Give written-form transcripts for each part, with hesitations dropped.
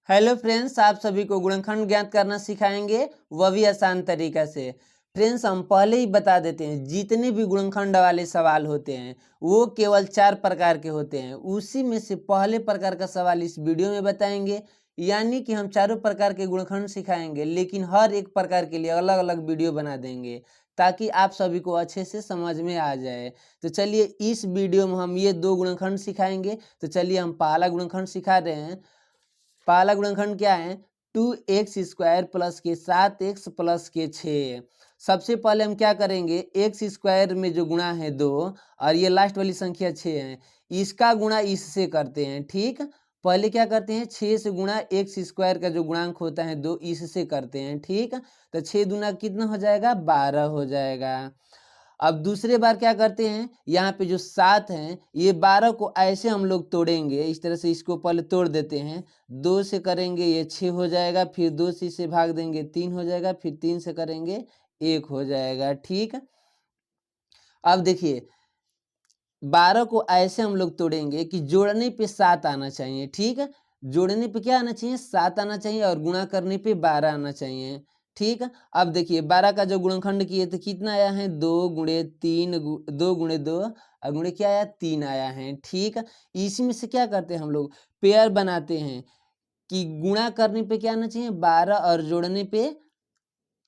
Hello friends, आप सभी को गुणनखंड ज्ञात करना सिखाएंगे, वह भी आसान तरीका से। फ्रेंड्स, हम पहले ही बता देते हैं, जितने भी गुणनखंड वाले सवाल होते हैं वो केवल 4 प्रकार के होते हैं। उसी में से पहले प्रकार का सवाल इस वीडियो में बताएंगे, यानी कि हम चारों प्रकार के गुणनखंड सिखाएंगे, लेकिन हर एक प्रकार के लिए अलग अलग वीडियो बना देंगे ताकि आप सभी को अच्छे से समझ में आ जाए। तो चलिए, इस वीडियो में हम ये 2 गुणनखंड सिखाएंगे। तो चलिए, हम पहला गुणनखंड सिखा रहे हैं। पहला गुणनखंड क्या है? 2x² प्लस के 7x प्लस के 6। सबसे पहले हम क्या करेंगे, एक्स स्क्वायर में जो गुणा है 2 और ये लास्ट वाली संख्या 6 है, इसका गुणा इससे करते हैं। ठीक, पहले क्या करते हैं, 6 से गुणा एक्स स्क्वायर का जो गुणांक होता है 2, इससे करते हैं। ठीक, तो 6 दूना कितना हो जाएगा, 12 हो जाएगा। अब दूसरे बार क्या करते हैं, यहाँ पे जो 7 हैं, ये 12 को ऐसे हम लोग तोड़ेंगे, इस तरह से इसको पहले तोड़ देते हैं। 2 से करेंगे ये 6 हो जाएगा, फिर 2 से इसे भाग देंगे 3 हो जाएगा, फिर 3 से करेंगे 1 हो जाएगा। ठीक, अब देखिए 12 को ऐसे हम लोग तोड़ेंगे कि जोड़ने पे 7 आना चाहिए। ठीक है, जोड़ने पे क्या आना चाहिए, 7 आना चाहिए, और गुणा करने पे 12 आना चाहिए। ठीक है, अब देखिए 12 का जो गुणनखंड किए तो कितना आया है, 2 गुणे 3, 2 गुणे 2 और गुणे क्या आया, 3 आया है। ठीक है, इसी में से क्या करते हैं हम लोग, पेयर बनाते हैं कि गुणा करने पे क्या आना चाहिए, 12, और जोड़ने पे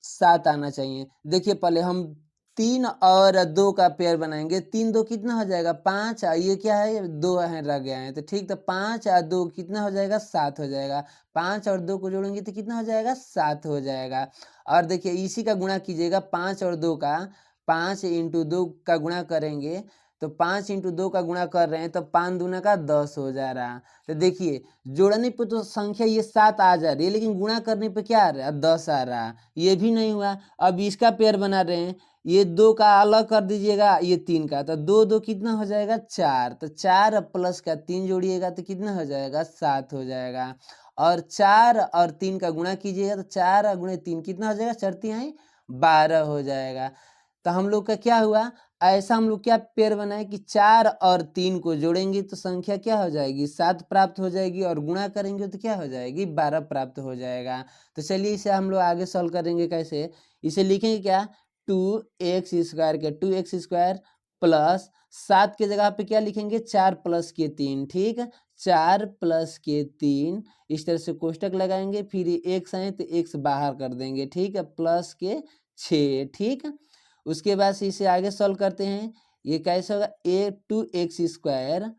7 आना चाहिए। देखिए पहले हम 3 और 2 का पेयर बनाएंगे। 3 2 कितना हो जाएगा, 5, और ये क्या है, 2 है, रह गया है। तो ठीक, तो 5 और 2 कितना हो जाएगा, 7 हो जाएगा। 5 और 2 को जोड़ेंगे तो कितना हो जाएगा, 7 हो जाएगा। और देखिए इसी का गुणा कीजिएगा, 5 और 2 का, 5 इंटू 2 का गुणा करेंगे तो 5 इंटू 2 का गुणा कर रहे हैं तो 5 दूना का 10 हो जा रहा। तो देखिए जोड़ने पे तो संख्या ये 7 आ जा रही है, लेकिन गुणा करने पे क्या आ रहा है, 10 आ रहा। ये भी नहीं हुआ। अब इसका पेयर बना रहे हैं, ये 2 का अलग कर दीजिएगा, ये 3 का, तो 2 2 कितना हो जाएगा, 4। तो 4 प्लस का 3 जोड़िएगा तो कितना हो जाएगा, 7 हो जाएगा। और 4 और 3 का गुणा कीजिएगा तो 4 गुणे 3 कितना हो जाएगा, 4 3 12 हो जाएगा। तो हम लोग का क्या हुआ, ऐसा हम लोग क्या पेयर बनाए कि 4 और 3 को जोड़ेंगे तो संख्या क्या हो जाएगी, 7 प्राप्त हो जाएगी, और गुणा करेंगे तो क्या हो जाएगी, 12 प्राप्त हो जाएगा। तो चलिए इसे हम लोग आगे सॉल्व करेंगे। कैसे, इसे लिखेंगे क्या, 2x² के 2x² प्लस 7 के जगह पे क्या लिखेंगे, 4 प्लस के 3। ठीक, 4 प्लस के 3, इस तरह से कोष्टक लगाएंगे, फिर ये x आए तो x बाहर कर देंगे। ठीक है, प्लस के 6। ठीक, उसके बाद से इसे आगे सॉल्व करते हैं। ये कैसे होगा, 2x²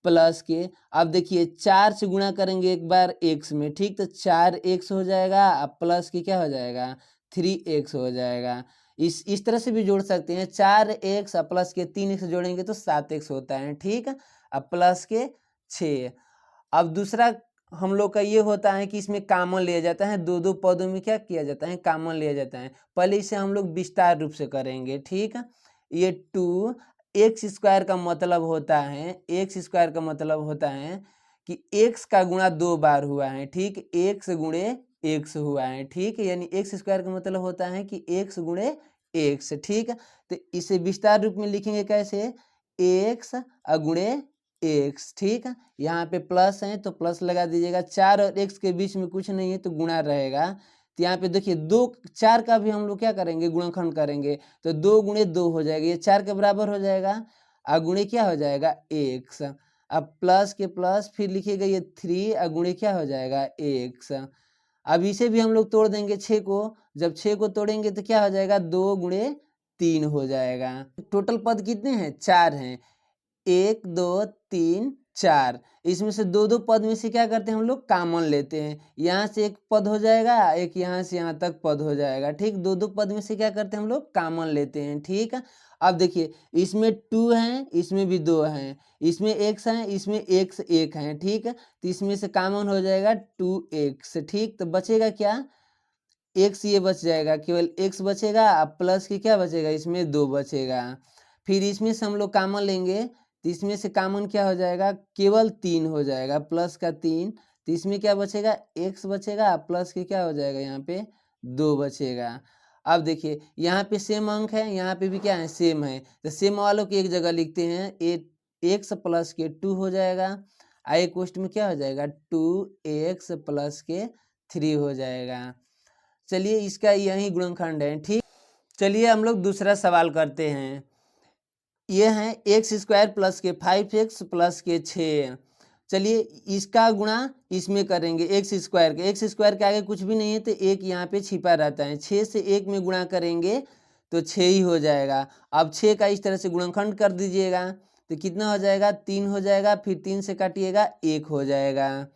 प्लस के, अब देखिए 4 से गुणा करेंगे एक बार x में। ठीक, तो 4x हो जाएगा, अब प्लस के क्या हो जाएगा, 3x हो जाएगा। इस तरह से भी जोड़ सकते हैं, 4x प्लस के 3x जोड़ेंगे तो 7x होता है। ठीक, अब प्लस के 6। अब दूसरा हम लोग का ये होता है कि इसमें कॉमन लिया जाता है, दो दो पदों में क्या किया जाता है, कॉमन लिया जाता है। पहले इसे हम लोग विस्तार रूप से करेंगे। ठीक, ये 2x² का मतलब होता है, x² का मतलब होता है कि x का गुणा 2 बार हुआ है। ठीक, x गुणे x हुआ है। ठीक, यानी x² का मतलब होता है कि x गुणे x। ठीक, तो इसे विस्तार रूप में लिखेंगे कैसे, x गुणे x। ठीक, यहाँ पे प्लस है तो प्लस लगा दीजिएगा, 4 और x के बीच में कुछ नहीं है तो गुणा रहेगा। तो यहाँ पे देखिए 2 4 का भी हम लोग क्या करेंगे, गुणनखंड करेंगे, तो 2 गुणे 2 हो जाएगा, ये 4 के बराबर हो जाएगा, और गुणे क्या हो जाएगा, x। अब प्लस के प्लस फिर लिखिएगा ये 3, और गुणे क्या हो जाएगा, x। अब इसे भी हम लोग तोड़ देंगे 6 को, जब 6 को तोड़ेंगे तो क्या हो जाएगा, 2 गुणे 3 हो जाएगा। टोटल पद कितने हैं, 4 हैं, 1 2 3 4। इसमें से दो दो पद में से क्या करते हैं हम लोग, कॉमन लेते हैं। यहाँ से एक पद हो जाएगा, एक यहाँ से यहाँ तक पद हो जाएगा। ठीक, दो दो पद में से क्या करते हैं हम लोग, कॉमन लेते हैं। ठीक, अब देखिए इसमें 2 हैं, इसमें भी 2 हैं, इसमें x है, इसमें x 1 है। ठीक, तो इसमें से कॉमन हो जाएगा 2x। ठीक, तो बचेगा क्या, x ये बच जाएगा, केवल x बचेगा, अब प्लस की क्या बचेगा, इसमें 2 बचेगा। फिर इसमें से हम लोग कॉमन लेंगे तो इसमें से कॉमन क्या हो जाएगा, केवल 3 हो जाएगा, प्लस का 3। तो इसमें क्या बचेगा, x बचेगा, प्लस के क्या हो जाएगा, यहाँ पे 2 बचेगा। अब देखिए यहाँ पे सेम अंक है, यहाँ पे भी क्या है, सेम है, तो सेम वालों की एक जगह लिखते हैं, x प्लस के 2 हो जाएगा, आई क्वेश्चन में क्या हो जाएगा 2x प्लस के 3 हो जाएगा। चलिए इसका यही गुणनखंड है। ठीक, चलिए हम लोग दूसरा सवाल करते हैं। ये है एक्स स्क्वायर प्लस के 5x प्लस के 6। चलिए इसका गुणा इसमें करेंगे एक्स स्क्वायर के आगे कुछ भी नहीं है तो एक यहाँ पे छिपा रहता है। 6 से 1 में गुणा करेंगे तो 6 ही हो जाएगा। अब 6 का इस तरह से गुणनखंड कर दीजिएगा तो कितना हो जाएगा 3 हो जाएगा, फिर 3 से काटिएगा 1 हो जाएगा।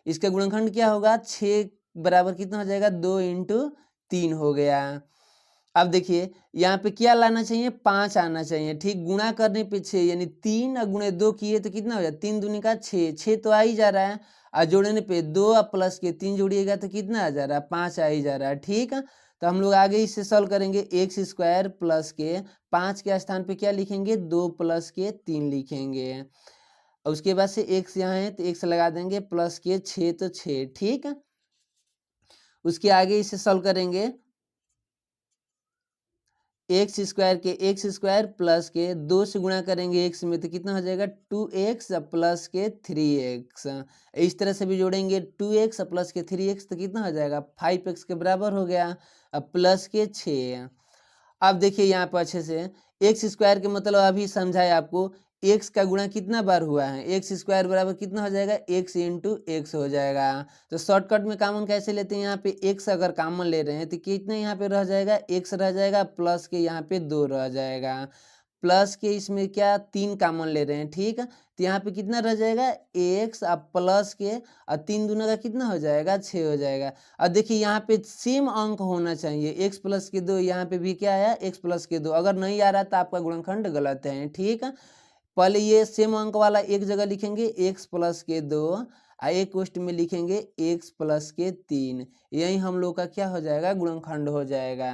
इसका गुणनखंड क्या होगा 6 बराबर कितना हो जाएगा 2 × 3 हो गया। अब देखिए यहाँ पे क्या लाना चाहिए 5 आना चाहिए। ठीक, गुणा करने पे 6 यानी 3 गुणे 2 किए तो कितना हो जाए 3 दूनी का 6, 6 तो आ ही जा रहा है। और जोड़ने पे 2 प्लस के 3 जोड़िएगा तो कितना आ जा रहा है 5 आ ही जा रहा है। ठीक है, तो हम लोग आगे इससे सॉल्व करेंगे। एक्स स्क्वायर प्लस के 5 के स्थान पे क्या लिखेंगे 2 प्लस के 3 लिखेंगे। और उसके बाद से एक्स यहाँ है तो एक्स लगा देंगे, प्लस के 6 तो 6। ठीक है, उसके आगे इसे सॉल्व करेंगे। एक्स स्क्वायर प्लस के 2 से गुणा करेंगे एक्स में तो कितना हो जाएगा 2x प्लस के 3x। इस तरह से भी जोड़ेंगे 2x प्लस के 3x तो कितना हो जाएगा 5x के बराबर हो गया। अब प्लस के 6। अब देखिए यहाँ पर अच्छे से एक्स स्क्वायर के मतलब अभी समझाए आपको, एक्स का गुणा कितना बार हुआ है, एक्स स्क्वायर बराबर कितना हो जाएगा एक्स इंटू एक्स हो जाएगा। तो शॉर्टकट में कॉमन कैसे लेते हैं, यहाँ पे एक्स अगर कॉमन ले रहे हैं तो कितना यहाँ पे रह जाएगा एक्स रह जाएगा, प्लस के यहाँ पे 2 रह जाएगा, प्लस के इसमें क्या 3 कॉमन ले रहे हैं। ठीक है, तो यहाँ पे कितना रह जाएगा एक्स, अब प्लस के और 3 दूना का कितना हो जाएगा 6 हो जाएगा। और देखिए यहाँ पे सेम अंक होना चाहिए, एक्स प्लस के 2, यहाँ पे भी क्या आया एक्स प्लस के 2। अगर नहीं आ रहा तो आपका गुणनखंड गलत है। ठीक है, पहले ये सेम अंक वाला एक जगह लिखेंगे एक्स प्लस के 2 और एक क्वेश्चन में लिखेंगे एक्स प्लस के 3। यही हम लोग का क्या हो जाएगा गुणनखंड हो जाएगा।